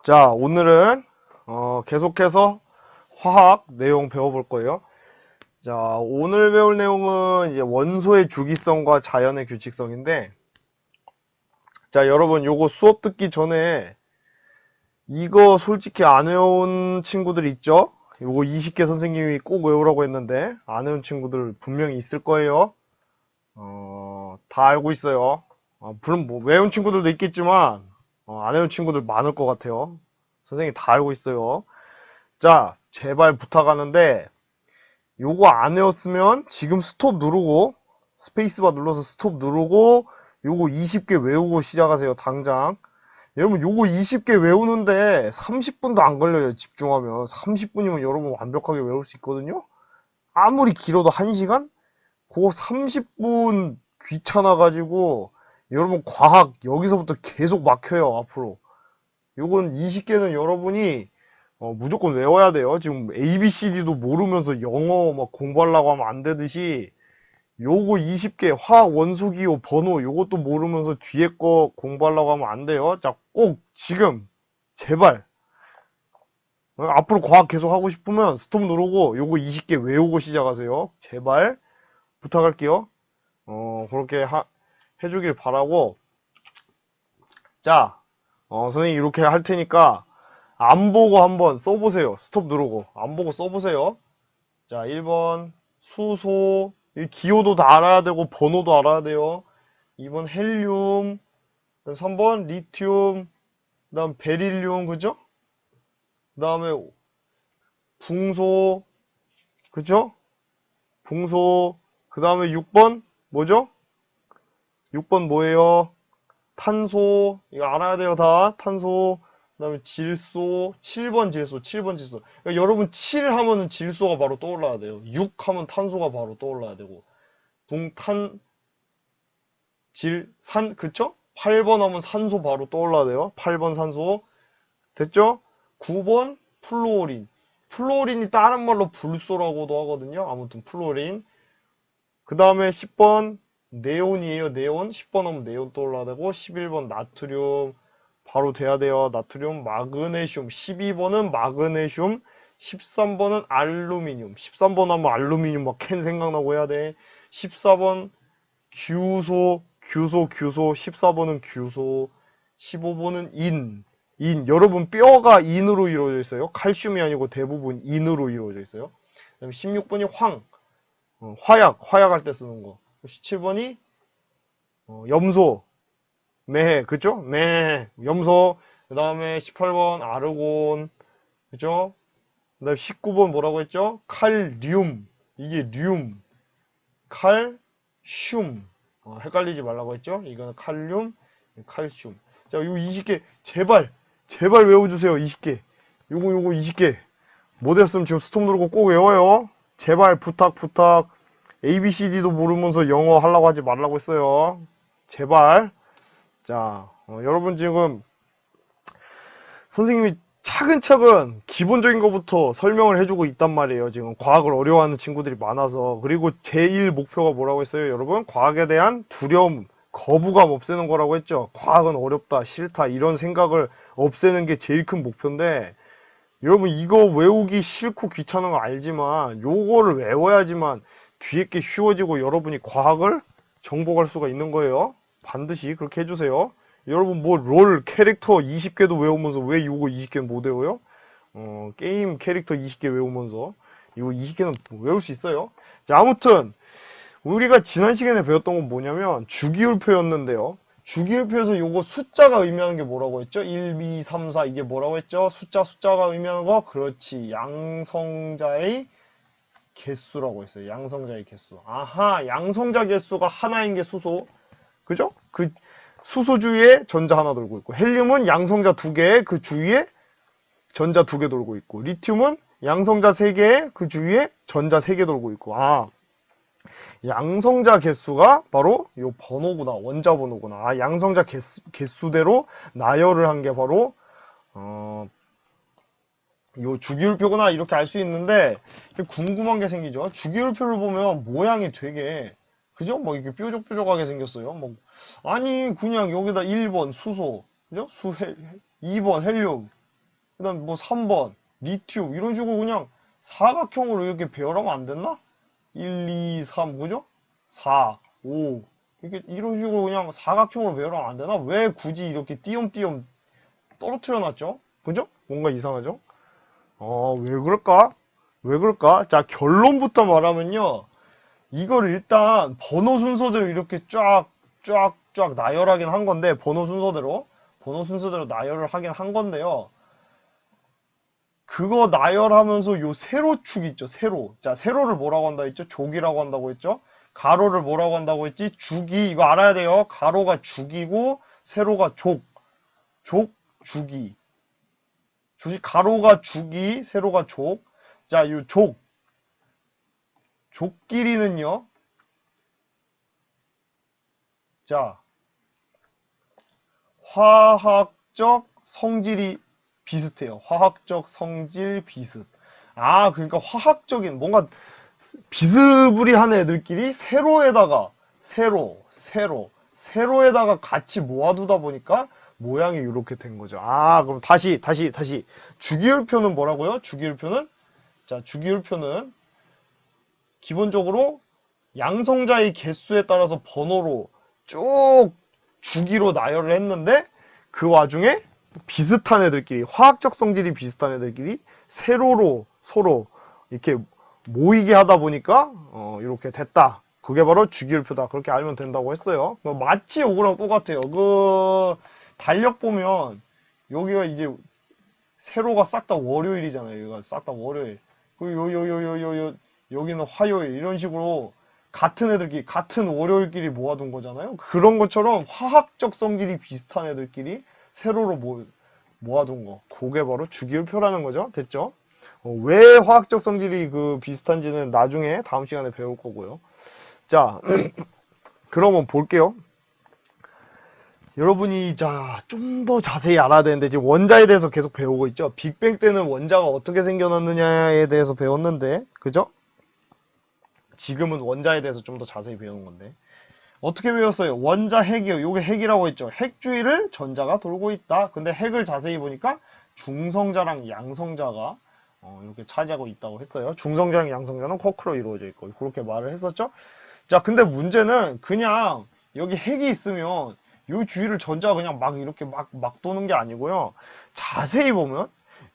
자, 오늘은 계속해서 화학 내용 배워볼 거예요. 자, 오늘 배울 내용은 이제 원소의 주기성과 자연의 규칙성인데, 자, 여러분 요거 수업 듣기 전에 이거 솔직히 안 외운 친구들 있죠? 요거 20개 선생님이 꼭 외우라고 했는데 안 외운 친구들 분명히 있을 거예요. 다 알고 있어요. 물론 뭐 외운 친구들도 있겠지만 안 외운 친구들 많을 것 같아요. 선생님이 다 알고 있어요. 자, 제발 부탁하는데 요거 안 외웠으면 지금 스톱 누르고 스페이스바 눌러서 스톱 누르고 요거 20개 외우고 시작하세요. 당장. 여러분 요거 20개 외우는데 30분도 안 걸려요. 집중하면 30분이면 여러분 완벽하게 외울 수 있거든요. 아무리 길어도 1시간? 그거 30분 귀찮아가지고 여러분 과학 여기서부터 계속 막혀요. 앞으로 요건 20개는 여러분이 무조건 외워야 돼요. 지금 ABCD도 모르면서 영어 막 공부하려고 하면 안 되듯이 요거 20개 화학 원소기호 번호 요것도 모르면서 뒤에 거 공부하려고 하면 안 돼요. 자, 꼭 지금 제발 앞으로 과학 계속 하고 싶으면 스톱 누르고 요거 20개 외우고 시작하세요. 제발 부탁할게요. 그렇게 해주길 바라고. 자, 선생님 이렇게 할 테니까 안 보고 한번 써보세요. 스톱 누르고 안 보고 써보세요. 자, 1번 수소, 이 기호도 다 알아야 되고 번호도 알아야 돼요. 2번 헬륨, 그다음 3번 리튬, 그다음 베릴륨, 그죠? 그다음에 붕소, 그죠? 붕소. 그다음에 6번 뭐죠? 6번 뭐예요? 탄소. 이거 알아야 돼요, 다. 탄소. 그다음에 질소. 7번 질소. 7번 질소. 그러니까 여러분 7 하면은 질소가 바로 떠올라야 돼요. 6 하면 탄소가 바로 떠올라야 되고. 붕탄 산, 그쵸? 8번 하면 산소 바로 떠올라야 돼요. 8번 산소. 됐죠? 9번 플루오린. 플루오린이 다른 말로 불소라고도 하거든요. 아무튼 플루오린. 그 다음에 10번 네온이에요. 네온. 10번 하면 네온 떠올라야 되고, 11번 나트륨 바로 돼야 돼요. 나트륨. 마그네슘. 12번은 마그네슘. 13번은 알루미늄. 13번 하면 알루미늄 막 캔 생각나고 해야 돼. 14번 규소. 14번은 규소. 15번은 여러분 뼈가 인으로 이루어져 있어요. 칼슘이 아니고 대부분 인으로 이루어져 있어요. 그다음에 16번이 화약할 때 쓰는 거. 17번이 염소, 매, 그죠? 매, 염소. 그 다음에 18번 아르곤, 그죠? 그 다음에 19번 뭐라고 했죠? 칼륨. 이게 칼슘. 헷갈리지 말라고 했죠? 이거는 칼륨, 칼슘. 자, 요 20개 제발 외워주세요. 20개. 요거 20개. 못 외웠으면 지금 스톱 누르고 꼭 외워요. 제발 부탁. ABCD도 모르면서 영어 하려고 하지 말라고 했어요. 제발. 자, 여러분 지금 선생님이 차근차근 기본적인 것부터 설명을 해주고 있단 말이에요. 지금 과학을 어려워하는 친구들이 많아서. 그리고 제일 목표가 뭐라고 했어요, 여러분? 과학에 대한 두려움, 거부감 없애는 거라고 했죠. 과학은 어렵다, 싫다 이런 생각을 없애는 게 제일 큰 목표인데, 여러분 이거 외우기 싫고 귀찮은 거 알지만 요거를 외워야지만 뒤에 게 쉬워지고 여러분이 과학을 정복할 수가 있는 거예요. 반드시 그렇게 해주세요. 여러분 뭐 롤 캐릭터 20개도 외우면서 왜 요거 20개 못 외워요? 게임 캐릭터 20개 외우면서 이거 20개는 외울 수 있어요. 자, 아무튼 우리가 지난 시간에 배웠던 건 뭐냐면 주기율표였는데요. 주기율표에서 요거 숫자가 의미하는 게 뭐라고 했죠? 1, 2, 3, 4 이게 뭐라고 했죠? 숫자가 의미하는 거? 그렇지. 양성자의 개수라고 했어요. 양성자의 개수. 아하, 양성자 개수가 하나인 게 수소. 그죠? 그 수소 주위에 전자 하나 돌고 있고, 헬륨은 양성자 2개, 그 주위에 전자 2개 돌고 있고, 리튬은 양성자 3개, 그 주위에 전자 3개 돌고 있고. 양성자 개수가 바로 요 번호구나. 원자 번호구나. 양성자 개수대로 나열을 한 게 바로 요 주기율표구나 이렇게 알 수 있는데 궁금한 게 생기죠. 주기율표를 보면 모양이 되게 그죠? 막 이렇게 뾰족뾰족하게 생겼어요. 아니 그냥 여기다 1번 수소, 그죠? 2번 헬륨, 그다음 뭐 3번 리튬 이런 식으로 그냥 사각형으로 이렇게 배열하면 안 됐나? 1, 2, 3 그죠? 4, 5 이렇게 이런 식으로 그냥 사각형으로 배열하면 안 되나? 왜 굳이 이렇게 띄엄띄엄 떨어뜨려 놨죠? 그죠? 뭔가 이상하죠? 왜 그럴까? 왜 그럴까? 자, 결론부터 말하면요. 이걸 일단 번호 순서대로 이렇게 쫙 나열하긴 한 건데, 번호 순서대로 나열을 하긴 한 건데요. 그거 나열하면서 요 세로축 있죠, 세로. 자, 세로를 뭐라고 한다 했죠? 족이라고 한다고 했죠? 가로를 뭐라고 한다고 했지? 주기. 이거 알아야 돼요. 가로가 주기고, 세로가 족. 족, 주기. 가로가 주기, 세로가 족. 자, 요 족 길이는요. 자, 화학적 성질이 비슷해요. 화학적 성질 비슷. 그러니까 화학적인 뭔가 비스무리한 애들끼리 세로에다가 같이 모아두다 보니까 모양이 이렇게 된 거죠. 그럼 다시. 주기율표는 뭐라고요? 주기율표는 기본적으로 양성자의 개수에 따라서 번호로 쭉 주기로 나열을 했는데 그 와중에 비슷한 애들끼리 화학적 성질이 비슷한 애들끼리 세로로 서로 이렇게 모이게 하다 보니까 이렇게 됐다. 그게 바로 주기율표다. 그렇게 알면 된다고 했어요. 마치 요거랑 똑같아요. 그 달력 보면 여기가 이제 세로가 싹 다 월요일이잖아요. 여기가 싹 다 월요일. 그리고 여기는 화요일 이런 식으로 같은 애들끼리 같은 월요일끼리 모아둔 거잖아요. 그런 것처럼 화학적 성질이 비슷한 애들끼리 세로로 모아둔 거. 그게 바로 주기율표라는 거죠. 됐죠? 왜 화학적 성질이 비슷한지는 나중에 다음 시간에 배울 거고요. 자, 그러면 볼게요. 여러분이 좀 더 자세히 알아야 되는데 지금 원자에 대해서 계속 배우고 있죠. 빅뱅 때는 원자가 어떻게 생겨났느냐에 대해서 배웠는데, 그죠? 지금은 원자에 대해서 좀 더 자세히 배우는 건데 어떻게 배웠어요? 원자 핵이요. 요게 핵이라고 했죠. 핵 주위를 전자가 돌고 있다. 근데 핵을 자세히 보니까 중성자랑 양성자가 이렇게 차지하고 있다고 했어요. 중성자랑 양성자는 쿼크로 이루어져 있고 그렇게 말을 했었죠. 자, 근데 문제는 그냥 여기 핵이 있으면 요 주위를 전자가 그냥 막 이렇게 막 도는 게 아니고요. 자세히 보면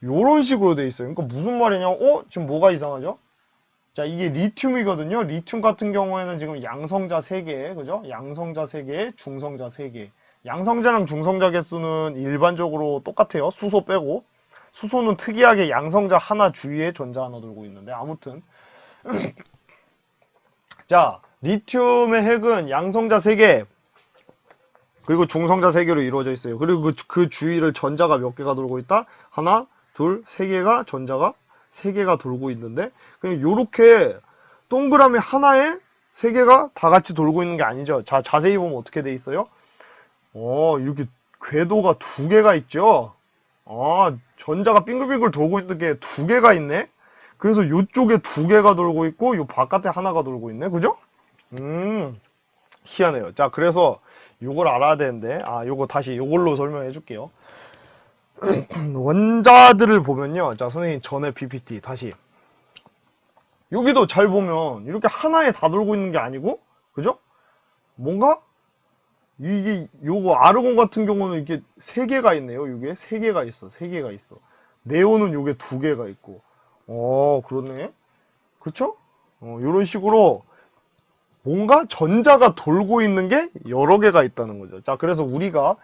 요런 식으로 돼 있어요. 그러니까 무슨 말이냐? 지금 뭐가 이상하죠? 자, 이게 리튬이거든요. 리튬 같은 경우에는 지금 양성자 3개, 그죠? 양성자 3개, 중성자 3개. 양성자랑 중성자 개수는 일반적으로 똑같아요. 수소 빼고. 수소는 특이하게 양성자 하나 주위에 전자 하나 돌고 있는데, 아무튼. 자, 리튬의 핵은 양성자 3개, 그리고 중성자 3개로 이루어져 있어요. 그리고 그 주위를 전자가 몇 개가 돌고 있다? 하나, 둘, 3개가 전자가 3개가 돌고 있는데 그냥 요렇게 동그라미 하나에 3개가 다 같이 돌고 있는 게 아니죠. 자, 자세히 보면 어떻게 돼 있어요? 이렇게 궤도가 2개가 있죠. 전자가 빙글빙글 돌고 있는 게 2개가 있네. 그래서 요쪽에 2개가 돌고 있고 요 바깥에 하나가 돌고 있네. 그죠? 희한해요. 자, 그래서 요걸 알아야 되는데 요거 다시 요걸로 설명해 줄게요. 원자들을 보면요. 자, 선생님 전에 PPT 다시. 여기도 잘 보면 이렇게 하나에 다 돌고 있는 게 아니고, 그죠? 뭔가 이게 요거 아르곤 같은 경우는 이렇게 3개가 있네요. 이게 3개가 있어. 3개가 있어. 네온은 요게 2개가 있고. 그렇네. 그쵸? 요런 식으로 뭔가 전자가 돌고 있는 게 여러 개가 있다는 거죠. 자, 그래서 우리가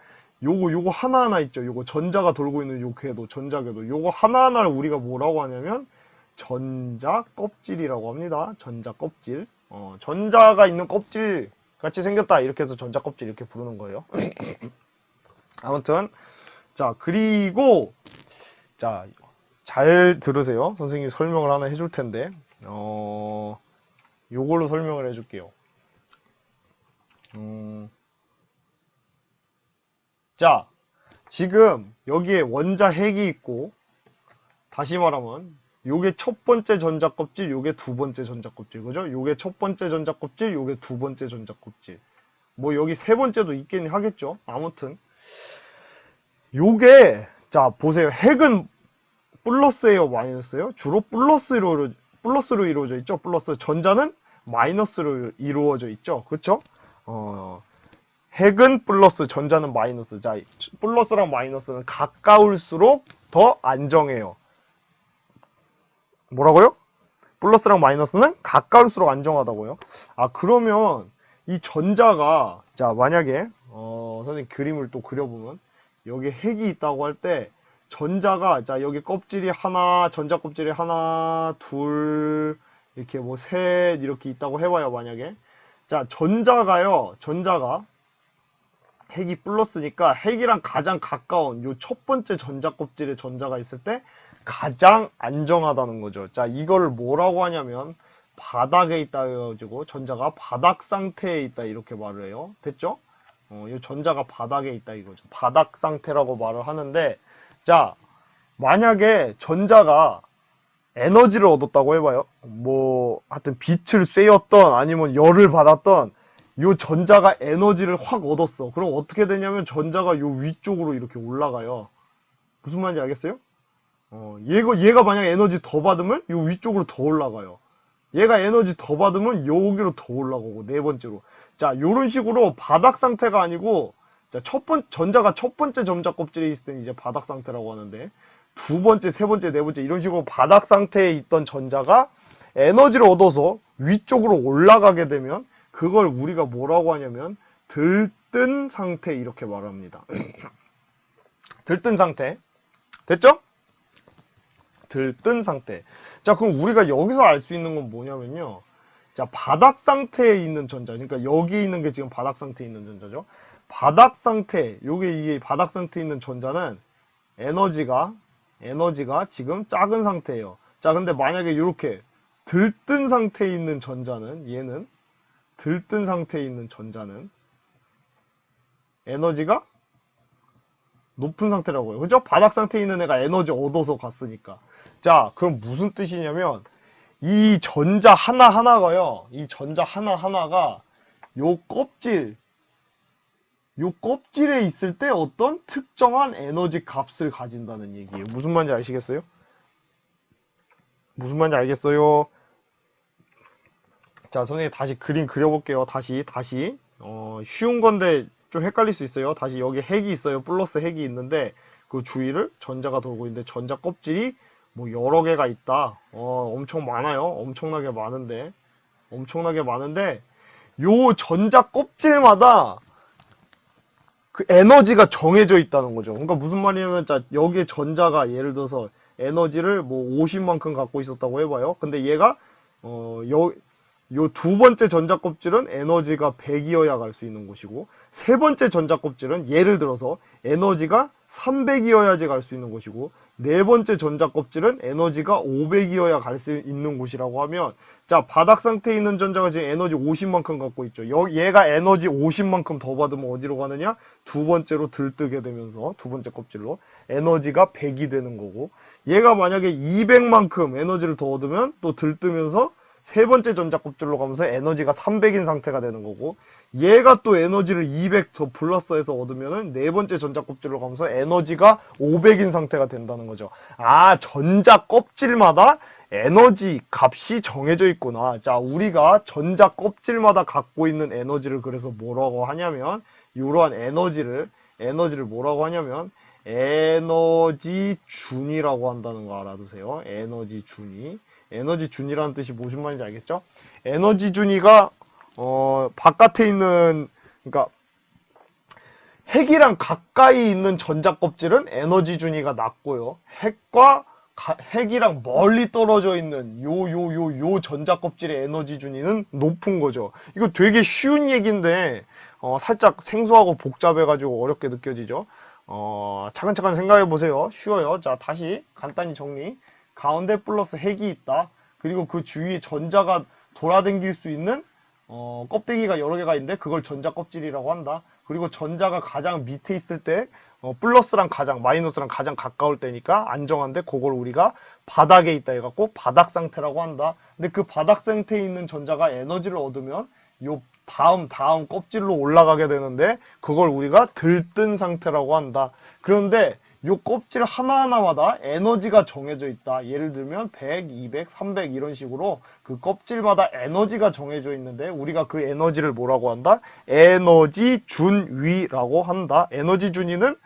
요거 하나하나 있죠. 요거 전자가 돌고 있는 요 궤도, 전자궤도. 요거 하나하나를 우리가 뭐라고 하냐면 전자 껍질이라고 합니다. 전자 껍질. 전자가 있는 껍질 같이 생겼다. 이렇게 해서 전자 껍질 이렇게 부르는 거예요. 아무튼 자, 그리고 자, 잘 들으세요. 선생님이 설명을 하나 해줄 텐데 요걸로 설명을 해줄게요. 자, 지금 여기에 원자 핵이 있고, 다시 말하면 요게 첫 번째 전자 껍질, 요게 두 번째 전자 껍질, 그죠? 요게 첫 번째 전자 껍질, 요게 두 번째 전자 껍질. 뭐 여기 세 번째도 있긴 하겠죠. 아무튼 요게 자, 보세요. 핵은 플러스예요, 마이너스예요? 주로 플러스로 이루어져 있죠. 플러스. 전자는 마이너스로 이루어져 있죠. 그쵸? 핵은 플러스, 전자는 마이너스. 자, 플러스랑 마이너스는 가까울수록 더 안정해요. 뭐라고요? 플러스랑 마이너스는 가까울수록 안정하다고요? 아, 그러면 이 전자가, 자, 만약에 선생님 그림을 또 그려보면 여기 핵이 있다고 할 때 전자가, 자, 여기 껍질이 하나, 전자 껍질이 하나, 둘, 이렇게 뭐 셋 이렇게 있다고 해봐요. 만약에, 자, 전자가 핵이 플러스니까 핵이랑 가장 가까운 요 첫 번째 전자 껍질에 전자가 있을 때 가장 안정하다는 거죠. 자, 이걸 뭐라고 하냐면 바닥에 있다 해가지고 전자가 바닥 상태에 있다 이렇게 말을 해요. 됐죠? 이 전자가 바닥에 있다 이거죠. 바닥 상태라고 말을 하는데, 자, 만약에 전자가 에너지를 얻었다고 해봐요. 뭐 하여튼 빛을 쐬었던 아니면 열을 받았던 요 전자가 에너지를 확 얻었어. 그럼 어떻게 되냐면 전자가 요 위쪽으로 이렇게 올라가요. 무슨 말인지 알겠어요? 얘가 만약에 에너지 더 받으면 요 위쪽으로 더 올라가요. 얘가 에너지 더 받으면 여기로 더 올라가고, 네 번째로. 자, 요런 식으로 바닥 상태가 아니고, 자, 전자가 첫 번째 전자 껍질에 있을 때는 이제 바닥 상태라고 하는데, 두 번째, 세 번째, 네 번째 이런 식으로 바닥 상태에 있던 전자가 에너지를 얻어서 위쪽으로 올라가게 되면 그걸 우리가 뭐라고 하냐면 들뜬 상태 이렇게 말합니다. 들뜬 상태. 됐죠? 들뜬 상태. 자, 그럼 우리가 여기서 알 수 있는 건 뭐냐면요. 자, 바닥 상태에 있는 전자. 그러니까 여기 있는 게 지금 바닥 상태에 있는 전자죠. 바닥 상태, 이게 바닥 상태에 있는 전자는 에너지가 지금 작은 상태예요. 자, 근데 만약에 이렇게 들뜬 상태에 있는 전자는, 얘는 들뜬 상태에 있는 전자는 에너지가 높은 상태라고요. 그죠? 바닥 상태에 있는 애가 에너지 얻어서 갔으니까. 자, 그럼 무슨 뜻이냐면 이 전자 하나하나가요. 이 전자 하나하나가 요 껍질에 있을 때 어떤 특정한 에너지 값을 가진다는 얘기예요. 무슨 말인지 아시겠어요? 무슨 말인지 알겠어요? 자, 선생님 다시 그림 그려볼게요. 다시. 쉬운 건데 좀 헷갈릴 수 있어요. 다시 여기 핵이 있어요. 플러스 핵이 있는데 그 주위를 전자가 돌고 있는데 전자 껍질이 뭐 여러 개가 있다. 엄청 많아요. 엄청나게 많은데 요 전자 껍질마다 그 에너지가 정해져 있다는 거죠. 그러니까 무슨 말이냐면, 자, 여기에 전자가 예를 들어서 에너지를 뭐 50만큼 갖고 있었다고 해봐요. 근데 얘가 요 두 번째 전자 껍질은 에너지가 100이어야 갈 수 있는 곳이고, 세 번째 전자 껍질은 예를 들어서 에너지가 300이어야지 갈 수 있는 곳이고, 네 번째 전자 껍질은 에너지가 500이어야 갈 수 있는 곳이라고 하면, 자, 바닥 상태에 있는 전자가 지금 에너지 50만큼 갖고 있죠. 얘가 에너지 50만큼 더 받으면 어디로 가느냐? 두 번째로 들뜨게 되면서, 두 번째 껍질로 에너지가 100이 되는 거고, 얘가 만약에 200만큼 에너지를 더 얻으면 또 들뜨면서 세 번째 전자 껍질로 가면서 에너지가 300인 상태가 되는 거고, 얘가 또 에너지를 200 더 플러스해서 얻으면은 네 번째 전자 껍질로 가면서 에너지가 500인 상태가 된다는 거죠. 아, 전자 껍질마다 에너지 값이 정해져 있구나. 자, 우리가 전자 껍질마다 갖고 있는 에너지를 그래서 뭐라고 하냐면, 이러한 에너지를 뭐라고 하냐면 에너지 준이라고 한다는 거 알아두세요. 에너지 준이. 에너지 준이라는 뜻이 무슨 말인지 알겠죠? 에너지 준이가 바깥에 있는, 그러니까 핵이랑 가까이 있는 전자 껍질은 에너지 준이가 낮고요. 핵이랑 멀리 떨어져 있는 요 전자 껍질의 에너지 준이는 높은 거죠. 이거 되게 쉬운 얘기인데 살짝 생소하고 복잡해가지고 어렵게 느껴지죠. 차근차근 생각해 보세요. 쉬워요. 자, 다시 간단히 정리. 가운데 플러스 핵이 있다. 그리고 그 주위에 전자가 돌아다닐 수 있는 껍데기가 여러 개가 있는데 그걸 전자 껍질이라고 한다. 그리고 전자가 가장 밑에 있을 때 플러스랑 마이너스랑 가장 가까울 때니까 안정한데 그걸 우리가 바닥에 있다 해갖고 바닥 상태라고 한다. 근데 그 바닥 상태에 있는 전자가 에너지를 얻으면 요 다음 껍질로 올라가게 되는데 그걸 우리가 들뜬 상태라고 한다. 그런데 요 껍질 하나하나마다 에너지가 정해져 있다. 예를 들면 100, 200, 300 이런 식으로 그 껍질마다 에너지가 정해져 있는데 우리가 그 에너지를 뭐라고 한다? 에너지 준위라고 한다. 에너지 준위는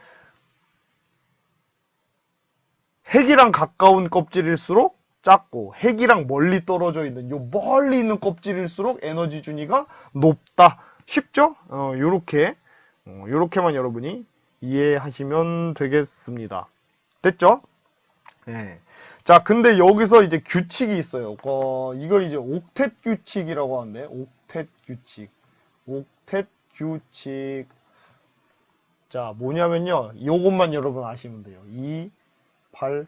핵이랑 가까운 껍질일수록 작고 핵이랑 멀리 떨어져 있는 요 멀리 있는 껍질일수록 에너지 준위가 높다. 쉽죠? 요렇게만 여러분이 이해하시면 되겠습니다. 됐죠? 네. 자, 근데 여기서 이제 규칙이 있어요. 이걸 이제 옥텟 규칙이라고 하는데, 옥텟 규칙. 옥텟 규칙. 자, 뭐냐면요. 요것만 여러분 아시면 돼요. 2, 8,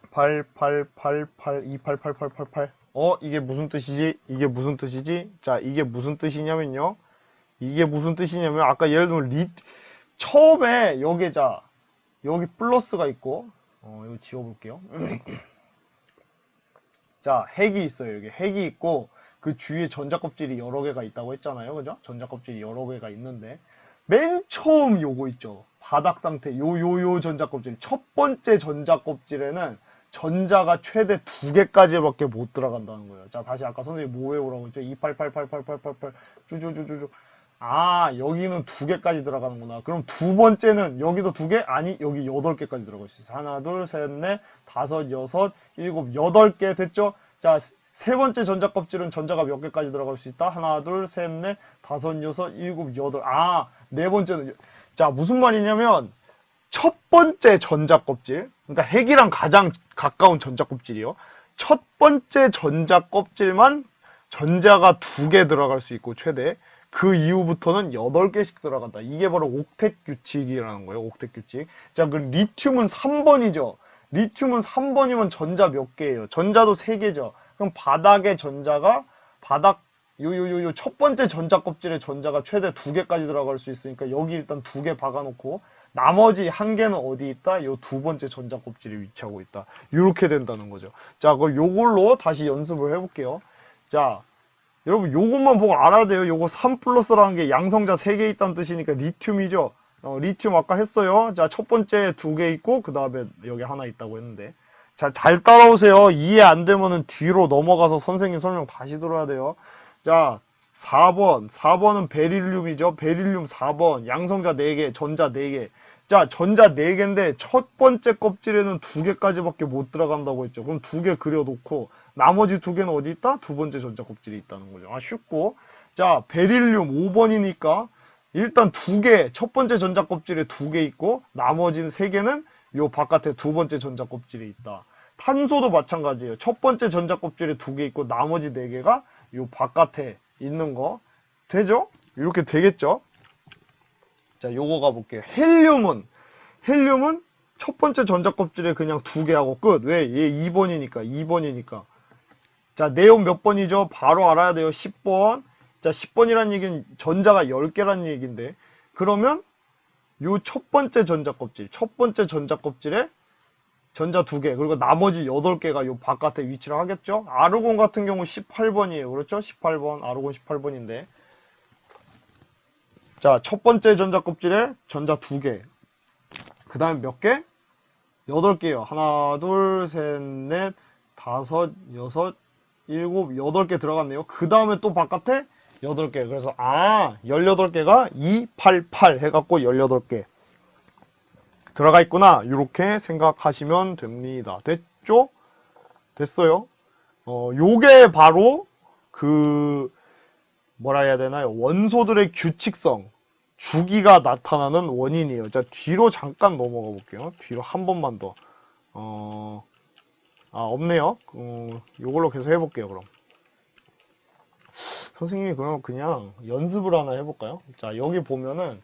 8, 8, 8, 8, 2, 8, 8, 8, 8, 8. 이게 무슨 뜻이지? 이게 무슨 뜻이지? 자, 이게 무슨 뜻이냐면요. 이게 무슨 뜻이냐면, 아까 예를 들면, 처음에, 여기 플러스가 있고, 이거 지워볼게요. 자, 핵이 있어요. 여기 핵이 있고, 그 주위에 전자껍질이 여러 개가 있다고 했잖아요. 그죠? 전자껍질이 여러 개가 있는데, 맨 처음 요거 있죠. 바닥 상태, 요 전자껍질. 첫 번째 전자껍질에는 전자가 최대 2개까지밖에 못 들어간다는 거예요. 자, 다시 아까 선생님이 뭐 외우라고 했죠? 288888888 쭈쭈쭈쭈쭈. 아, 여기는 2개까지 들어가는구나. 그럼 두 번째는 여기도 2개? 아니, 여기 8개까지 들어갈 수 있어요. 하나, 둘, 셋, 넷, 다섯, 여섯, 일곱, 8개 됐죠? 자, 세 번째 전자껍질은 전자가 몇 개까지 들어갈 수 있다? 하나, 둘, 셋, 넷, 다섯, 여섯, 일곱, 여덟. 아, 네 번째는. 자, 무슨 말이냐면, 첫 번째 전자껍질, 그러니까 핵이랑 가장 가까운 전자껍질이요. 첫 번째 전자껍질만 전자가 2개 들어갈 수 있고, 최대. 그 이후부터는 8개씩 들어간다. 이게 바로 옥텟 규칙이라는 거예요. 옥텟 규칙. 자, 그럼 리튬은 3번이죠. 리튬은 3번이면 전자 몇 개예요? 전자도 3개죠. 그럼 바닥에 전자가 첫 번째 전자 껍질에 전자가 최대 2개까지 들어갈 수 있으니까 여기 일단 2개 박아놓고 나머지 1개는 어디 있다? 요 두 번째 전자 껍질에 위치하고 있다. 이렇게 된다는 거죠. 자, 그럼 요걸로 다시 연습을 해볼게요. 자, 여러분 요것만 보고 알아야 돼요. 요거 3 플러스라는 게 양성자 3개 있다는 뜻이니까 리튬이죠. 리튬 아까 했어요. 자, 첫 번째 2개 있고 그 다음에 여기 하나 있다고 했는데, 자, 잘 따라오세요. 이해 안 되면은 뒤로 넘어가서 선생님 설명 다시 들어야 돼요. 자, 4번은 베릴륨이죠. 베릴륨 4번. 양성자 4개, 전자 4개. 자, 전자 4개인데 첫 번째 껍질에는 2개까지밖에 못 들어간다고 했죠. 그럼 2개 그려놓고 나머지 2개는 어디 있다? 두 번째 전자 껍질이 있다는 거죠. 아, 쉽고. 자, 베릴륨 5번이니까 일단 2개, 첫 번째 전자 껍질에 2개 있고 나머지는 3개는 요 바깥에 두 번째 전자 껍질이 있다. 탄소도 마찬가지예요. 첫 번째 전자 껍질에 2개 있고 나머지 4개가 요 바깥에 있는 거. 되죠? 이렇게 되겠죠? 자, 요거 가볼게요. 헬륨은 첫 번째 전자 껍질에 그냥 2개 하고 끝. 왜? 얘 2번이니까. 자, 네온 몇 번이죠? 바로 알아야 돼요. 10번. 자, 10번이란 얘기는 전자가 10개란 얘기인데, 그러면 요 첫 번째 전자 껍질에 전자 2개, 그리고 나머지 8개가 요 바깥에 위치를 하겠죠? 아르곤 같은 경우 18번이에요. 그렇죠? 18번, 아르곤 18번인데. 자, 첫 번째 전자 껍질에 전자 2개. 그 다음에 몇 개? 8개요. 하나, 둘, 셋, 넷, 다섯, 여섯, 일곱, 8개 들어갔네요. 그 다음에 또 바깥에 8개. 그래서 18개가 2, 8, 8 해갖고 18개 들어가 있구나. 이렇게 생각하시면 됩니다. 됐죠? 됐어요? 요게 바로 뭐라 해야 되나요? 원소들의 규칙성, 주기가 나타나는 원인이에요. 자, 뒤로 잠깐 넘어가 볼게요. 뒤로 한 번만 더. 없네요. 요걸로 계속 해볼게요, 그럼. 선생님이 그럼 그냥 연습을 하나 해볼까요? 자, 여기 보면은,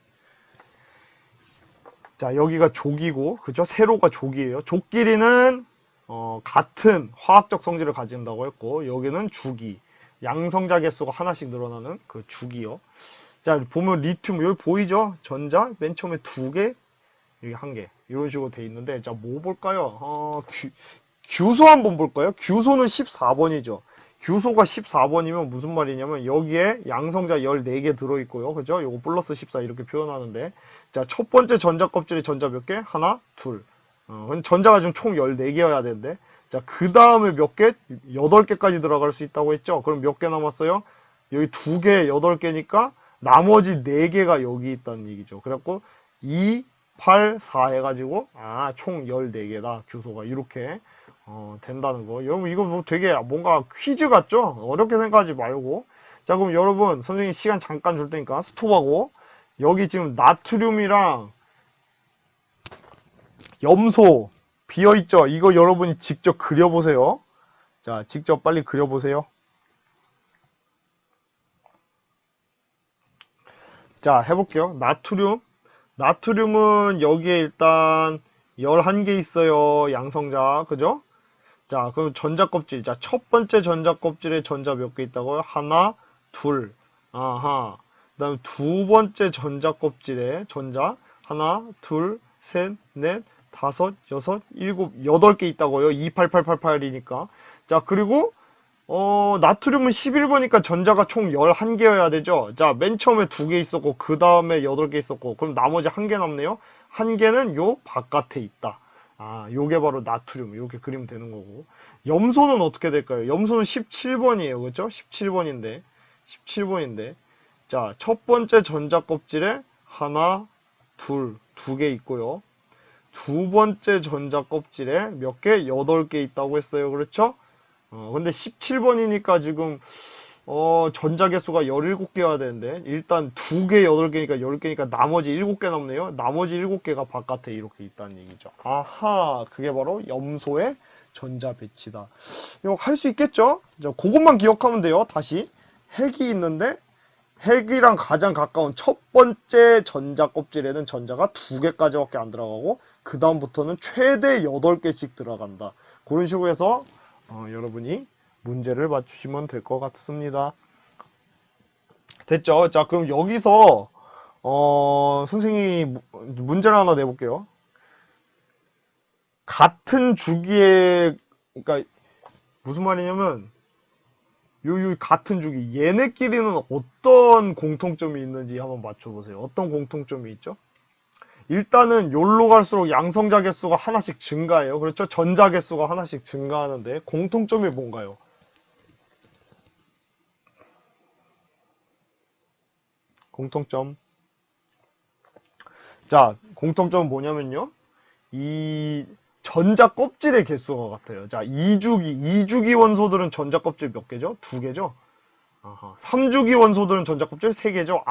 자, 여기가 족이고, 그죠? 세로가 족이에요. 족끼리는, 같은 화학적 성질을 가진다고 했고, 여기는 주기. 양성자 개수가 하나씩 늘어나는 그 주기요. 자, 보면 리튬, 여기 보이죠? 전자, 맨 처음에 2개, 여기 1개. 이런 식으로 돼 있는데, 자, 뭐 볼까요? 규소 한번 볼까요? 규소는 14번이죠. 규소가 14번이면 무슨 말이냐면 여기에 양성자 14개 들어있고요. 그죠? 요거 플러스 14 이렇게 표현하는데 자, 첫 번째 전자 껍질에 전자 몇 개? 하나, 둘. 전자가 지금 총 14개여야 되는데 자, 그 다음에 몇 개? 8개까지 들어갈 수 있다고 했죠? 그럼 몇 개 남았어요? 여기 2개, 8개니까 나머지 4개가 여기 있다는 얘기죠. 그래갖고 2, 8, 4 해가지고 총 14개다. 규소가 이렇게 된다는 거. 여러분 이거 뭐 되게 뭔가 퀴즈 같죠? 어렵게 생각하지 말고. 자, 그럼 여러분 선생님 시간 잠깐 줄 테니까 스톱하고 여기 지금 나트륨이랑 염소 비어있죠? 이거 여러분이 직접 그려보세요. 자, 직접 빨리 그려보세요. 자, 해볼게요. 나트륨은 여기에 일단 11개 있어요. 양성자. 그죠? 자, 그럼 전자 껍질. 자, 첫 번째 전자 껍질에 전자 몇 개 있다고요? 하나, 둘. 아하. 그 다음에 두 번째 전자 껍질에 전자 하나, 둘, 셋, 넷, 다섯, 여섯, 일곱, 8개 있다고요. 28888이니까. 자, 그리고 나트륨은 11번이니까 전자가 총 11개여야 되죠. 자, 맨 처음에 2개 있었고 그 다음에 8개 있었고 그럼 나머지 1개 남네요. 1개는 요 바깥에 있다. 요게 바로 나트륨. 이렇게 그리면 되는 거고. 염소는 어떻게 될까요? 염소는 17번이에요. 그렇죠? 17번인데. 자, 첫 번째 전자 껍질에 하나, 둘, 2개 있고요. 두 번째 전자 껍질에 몇 개? 8개 있다고 했어요. 그렇죠? 근데 17번이니까 지금 전자 개수가 17개여야 되는데 일단 2개 8개니까 10개니까 나머지 7개 남네요. 나머지 7개가 바깥에 이렇게 있다는 얘기죠. 아하, 그게 바로 염소의 전자 배치다. 이거 할 수 있겠죠? 자, 그것만 기억하면 돼요. 다시 핵이 있는데 핵이랑 가장 가까운 첫 번째 전자 껍질에는 전자가 2개까지밖에 안 들어가고 그 다음부터는 최대 8개씩 들어간다. 그런 식으로 해서 여러분이 문제를 맞추시면 될 것 같습니다. 됐죠? 자, 그럼 여기서 선생님이 문제를 하나 내볼게요. 같은 주기에, 그러니까 무슨 말이냐면 요 같은 주기 얘네끼리는 어떤 공통점이 있는지 한번 맞춰보세요. 어떤 공통점이 있죠? 일단은 요로 갈수록 양성자 개수가 하나씩 증가해요. 그렇죠? 전자 개수가 하나씩 증가하는데 공통점이 뭔가요? 공통점. 자, 공통점은 뭐냐면요. 이 전자 껍질의 개수가 같아요. 자, 2주기 원소들은 전자 껍질 몇 개죠? 2개죠? 3주기 원소들은 전자 껍질 3개죠?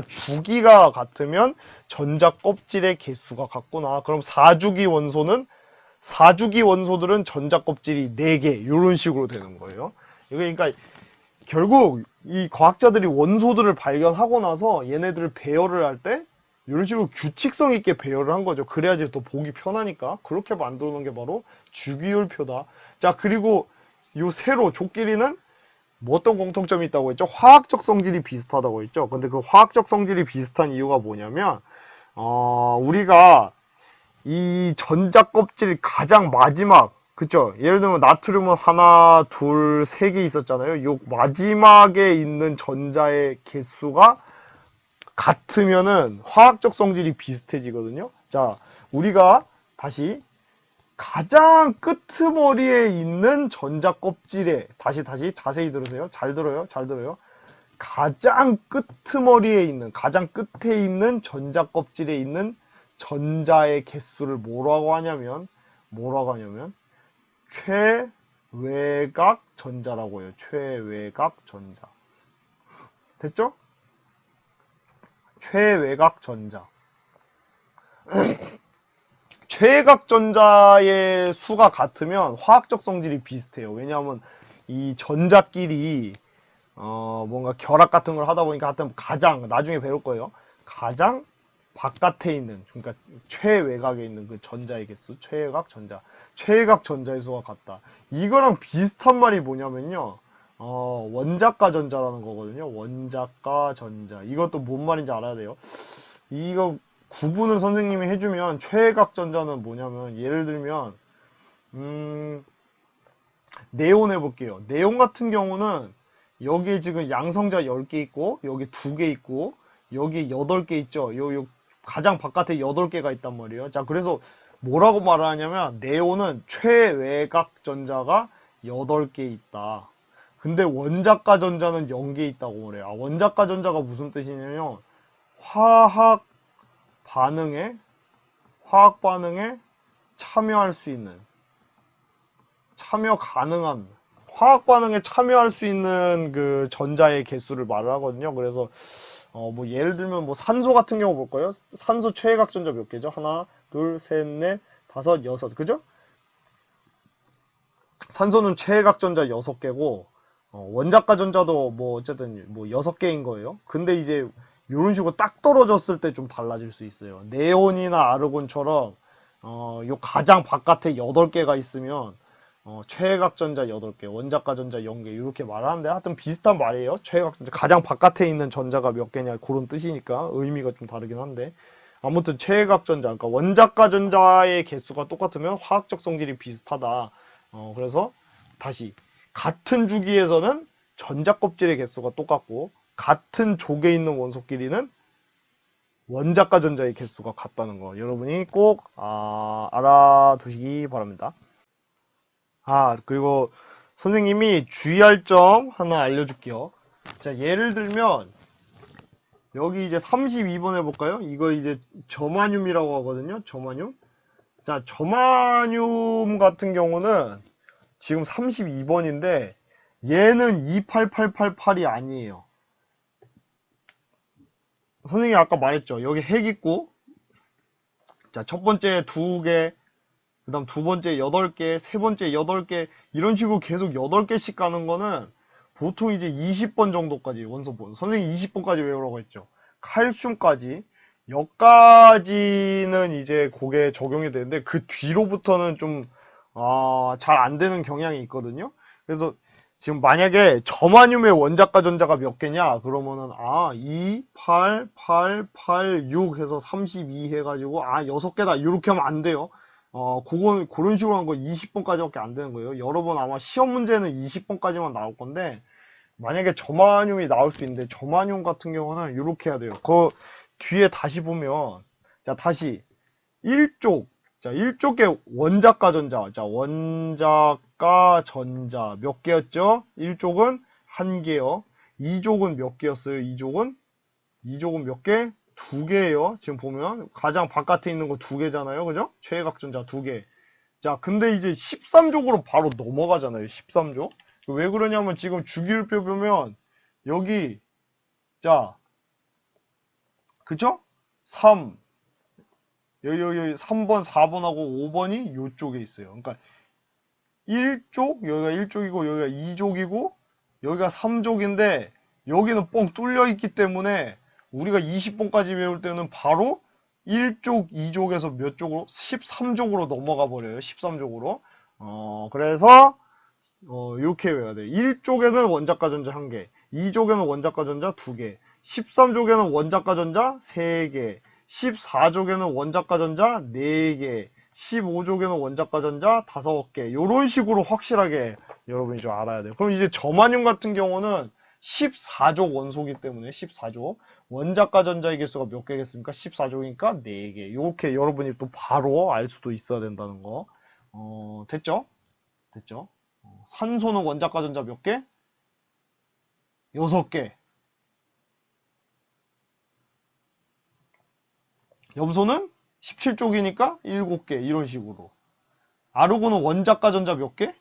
주기가 같으면 전자 껍질의 개수가 같구나. 그럼 4주기 원소들은 전자 껍질이 4개. 이런 식으로 되는 거예요. 그러니까 결국 이 과학자들이 원소들을 발견하고 나서 얘네들을 배열을 할 때 이런 식으로 규칙성 있게 배열을 한 거죠. 그래야지 더 보기 편하니까. 그렇게 만들어 놓은 게 바로 주기율표다. 자, 그리고 요 세로 조끼리는 뭐 어떤 공통점이 있다고 했죠? 화학적 성질이 비슷하다고 했죠. 근데 그 화학적 성질이 비슷한 이유가 뭐냐면 우리가 이 전자 껍질 가장 마지막, 그쵸? 예를 들면 나트륨은 하나, 둘, 3개 있었잖아요. 요 마지막에 있는 전자의 개수가 같으면은 화학적 성질이 비슷해지거든요. 자, 우리가 다시 가장 끄트머리에 있는 전자 껍질에 다시 자세히 들으세요. 잘 들어요. 가장 끄트머리에 있는, 가장 끝에 있는 전자 껍질에 있는 전자의 개수를 뭐라고 하냐면 최외곽 전자라고 해요. 최외곽 전자. 됐죠? 최외곽 전자. 최외곽 전자의 수가 같으면 화학적 성질이 비슷해요. 왜냐하면 이 전자끼리 뭔가 결합 같은 걸 하다 보니까 하여튼 가장 나중에 배울 거예요. 가장 바깥에 있는, 그러니까 최외곽에 있는 그 전자의 개수, 최외곽 전자의 수가 같다. 이거랑 비슷한 말이 뭐냐면요. 원자가 전자라는 거거든요. 원자가 전자. 이것도 뭔 말인지 알아야 돼요. 이거 구분을 선생님이 해주면 최외곽 전자는 뭐냐면 예를 들면 네온 해볼게요. 네온 같은 경우는 여기에 지금 양성자 10개 있고 여기 2개 있고 여기 8개 있죠. 요 가장 바깥에 8개가 있단 말이에요. 자, 그래서 뭐라고 말하냐면 네온은 최외곽 전자가 8개 있다. 근데 원자가 전자는 0개 있다고 그래요. 원자가 전자가 무슨 뜻이냐면 화학 반응에 참여할 수 있는, 참여 가능한, 화학 반응에 참여할 수 있는 그 전자의 개수를 말을 하거든요. 그래서 뭐 예를 들면 뭐 산소 같은 경우 볼까요? 산소 최외곽 전자 몇 개죠? 하나, 둘, 셋, 넷, 다섯, 여섯. 그죠? 산소는 최외곽 전자 6개고 원자가 전자도 뭐 어쨌든 뭐 6개인 거예요. 근데 이제 이런 식으로 딱 떨어졌을 때 좀 달라질 수 있어요. 네온이나 아르곤처럼 요 가장 바깥에 8개가 있으면 최외곽 전자 8개, 원자가 전자 0개 이렇게 말하는데 하여튼 비슷한 말이에요. 최외곽 전자 가장 바깥에 있는 전자가 몇 개냐 그런 뜻이니까 의미가 좀 다르긴 한데 아무튼 최외곽 전자, 그러니까 원자가 전자의 개수가 똑같으면 화학적 성질이 비슷하다. 그래서 다시 같은 주기에서는 전자 껍질의 개수가 똑같고 같은 족에 있는 원소끼리는 원자가 전자의 개수가 같다는 거 여러분이 꼭 알아두시기 바랍니다. 그리고 선생님이 주의할 점 하나 알려줄게요. 자, 예를 들면 여기 이제 32번 해볼까요? 이거 이제 저마늄이라고 하거든요. 저마늄. 자, 저마늄 같은 경우는 지금 32번인데 얘는 28888이 아니에요. 선생님이 아까 말했죠. 여기 핵 있고 자, 첫 번째 2개, 그 다음 두 번째 8개, 세 번째 8개 이런 식으로 계속 8개씩 가는 거는 보통 이제 20번 정도까지 원소번. 선생님이 20번까지 외우라고 했죠. 칼슘까지 여기까지는 이제 그게 적용이 되는데 그 뒤로부터는 좀 잘 안 되는 경향이 있거든요. 그래서 지금 만약에 저마늄의 원자가 전자가 몇 개냐 그러면은 2, 8, 8, 8, 6 해서 32 해가지고 6개다 이렇게 하면 안 돼요. 그런 식으로 한 거 20번까지밖에 안 되는 거예요. 여러 번 아마 시험 문제는 20번까지만 나올 건데 만약에 저마늄이 나올 수 있는데 저마늄 같은 경우는 이렇게 해야 돼요. 그 뒤에 다시 보면 자, 다시 1쪽. 자, 1쪽에 원자가 전자. 자, 원자가 전자 몇 개였죠? 1쪽은 1개요. 2쪽은 몇 개였어요? 2쪽은 몇 개? 2개예요. 지금 보면 가장 바깥에 있는 거 2개잖아요. 그죠? 최외곽 전자 2개. 자, 근데 이제 13쪽으로 바로 넘어가잖아요. 13쪽. 왜 그러냐면 지금 주기율표 보면 여기 자, 그죠? 3 여기 3번, 4번하고 5번이 요쪽에 있어요. 그러니까 1쪽, 여기가 1쪽이고 여기가 2쪽이고 여기가 3쪽인데 여기는 뻥 뚫려 있기 때문에 우리가 20번까지 외울 때는 바로 1쪽, 2쪽에서 몇 쪽으로? 13쪽으로 넘어가 버려요. 13쪽으로. 그래서 이렇게 외워야 돼요. 1쪽에는 원자가 전자 1개, 2쪽에는 원자가 전자 2개, 13쪽에는 원자가 전자 3개, 14쪽에는 원자가 전자 4개, 15쪽에는 원자가 전자 5개. 이런 식으로 확실하게 여러분이 좀 알아야 돼요. 그럼 이제 저마늄 같은 경우는 14족 원소기 때문에 14족. 원자가 전자의 개수가 몇 개겠습니까? 14족이니까 4개. 이렇게 여러분이 또 바로 알 수도 있어야 된다는 거. 됐죠? 됐죠? 산소는 원자가 전자 몇 개? 6개. 염소는 17쪽이니까 7개. 이런 식으로. 아르곤은 원자가 전자 몇 개?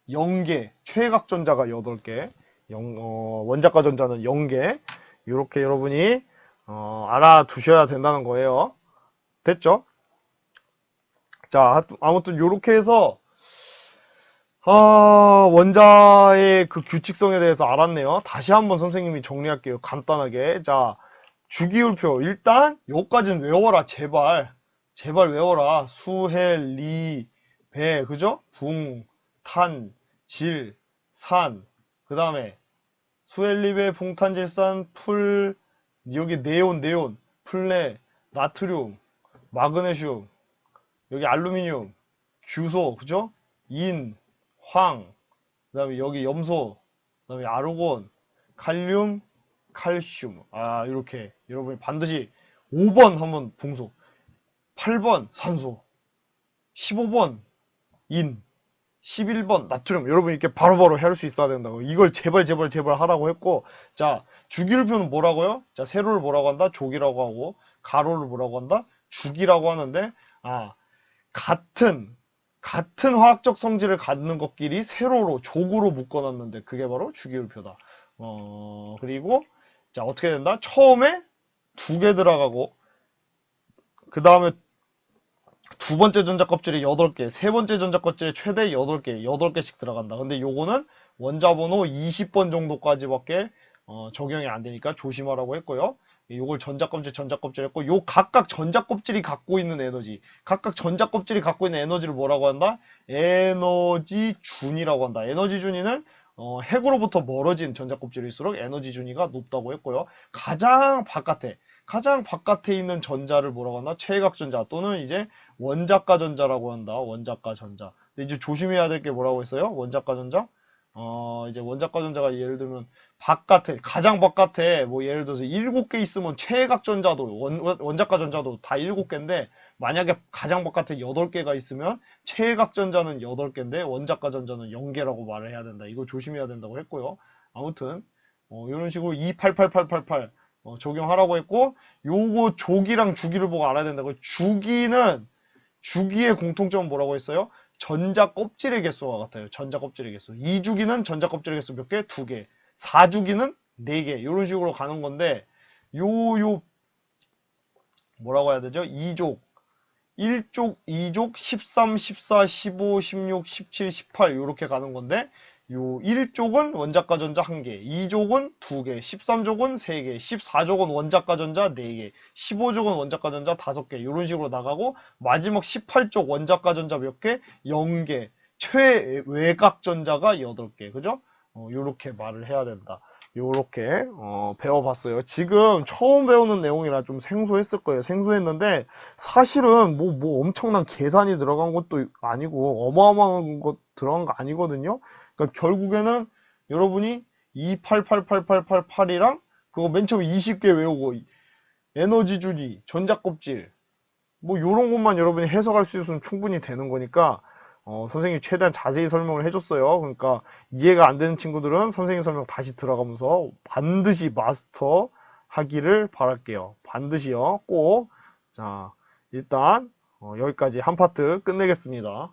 0개. 최외곽 전자가 8개. 원자가 전자는 0개. 이렇게 여러분이 알아두셔야 된다는 거예요. 됐죠? 자, 아무튼 이렇게 해서 원자의 그 규칙성에 대해서 알았네요. 다시 한번 선생님이 정리할게요. 간단하게. 자, 주기율표. 일단 여기까지는 외워라. 제발. 제발 외워라. 수, 헬, 리, 배. 그죠? 붕, 탄, 질, 산. 그 다음에 수헬리베, 붕탄질산, 풀, 여기 네온, 플레, 나트륨, 마그네슘, 여기 알루미늄, 규소, 그죠? 인, 황, 그다음에 여기 염소, 그다음에 아르곤, 칼륨, 칼슘. 아, 이렇게 여러분이 반드시 5번 한번 붕소, 8번 산소, 15번 인, 11번 나트륨. 여러분 이렇게 바로바로 할 수 있어야 된다고. 이걸 제발 제발 제발 하라고 했고, 자, 주기율표는 뭐라고요? 자, 세로를 뭐라고 한다? 족이라고 하고, 가로를 뭐라고 한다? 주기라고 하는데, 아, 같은 화학적 성질을 갖는 것끼리 세로로 족으로 묶어놨는데 그게 바로 주기율표다. 그리고 자, 어떻게 된다? 처음에 2개 들어가고, 그 다음에 두 번째 전자 껍질이 8개, 세 번째 전자 껍질이 최대 8개, 8개씩 들어간다. 근데 요거는 원자번호 20번 정도까지밖에 적용이 안 되니까 조심하라고 했고요. 요걸 전자 껍질 했고, 요 각각 전자 껍질이 갖고 있는 에너지, 각각 전자 껍질이 갖고 있는 에너지를 뭐라고 한다? 에너지 준이라고 한다. 에너지 준위는 핵으로부터 멀어진 전자 껍질일수록 에너지 준위가 높다고 했고요. 가장 바깥에 있는 전자를 뭐라고 한다? 최외각 전자 또는 이제 원자가 전자라고 한다. 원자가 전자. 근데 이제 조심해야 될 게 뭐라고 했어요? 원자가 전자? 이제 원자가 전자가 예를 들면 가장 바깥에 뭐 예를 들어서 7개 있으면 최외각 전자도 원자가 전자도 다 7개인데, 만약에 가장 바깥에 8개가 있으면 최외각 전자는 8개인데 원자가 전자는 0개라고 말을 해야 된다. 이거 조심해야 된다고 했고요. 아무튼 이런 식으로 28888 적용하라고 했고, 요거 조기랑 주기를 보고 알아야 된다고. 주기의 공통점은 뭐라고 했어요? 전자 껍질의 개수와 같아요. 전자 껍질의 개수. 2주기는 전자 껍질의 개수 몇 개? 2개. 4주기는 4개. 이런 식으로 가는 건데, 뭐라고 해야 되죠? 2족, 1족, 2족, 13, 14, 15, 16, 17, 18 이렇게 가는 건데, 요 1족은 원자과 전자 1개, 2족은 2개, 13족은 3개, 14족은 원자과 전자 4개, 15족은 원자과 전자 5개 이런 식으로 나가고, 마지막 18족 원자과 전자 몇 개? 0개, 최외각 전자가 8개. 그죠? 요렇게 말을 해야 된다. 요렇게 배워봤어요. 지금 처음 배우는 내용이라 좀 생소했을 거예요. 생소했는데 사실은 뭐 엄청난 계산이 들어간 것도 아니고 어마어마한 것 들어간 거 아니거든요. 그러니까 결국에는 여러분이 288888이랑 그거 맨 처음에 20개 외우고, 에너지 준위, 전자 껍질, 뭐 요런 것만 여러분이 해석할 수 있으면 충분히 되는 거니까 선생님이 최대한 자세히 설명을 해줬어요. 그러니까 이해가 안 되는 친구들은 선생님 설명 다시 들어가면서 반드시 마스터 하기를 바랄게요. 반드시요. 꼭. 자, 일단 여기까지 한 파트 끝내겠습니다.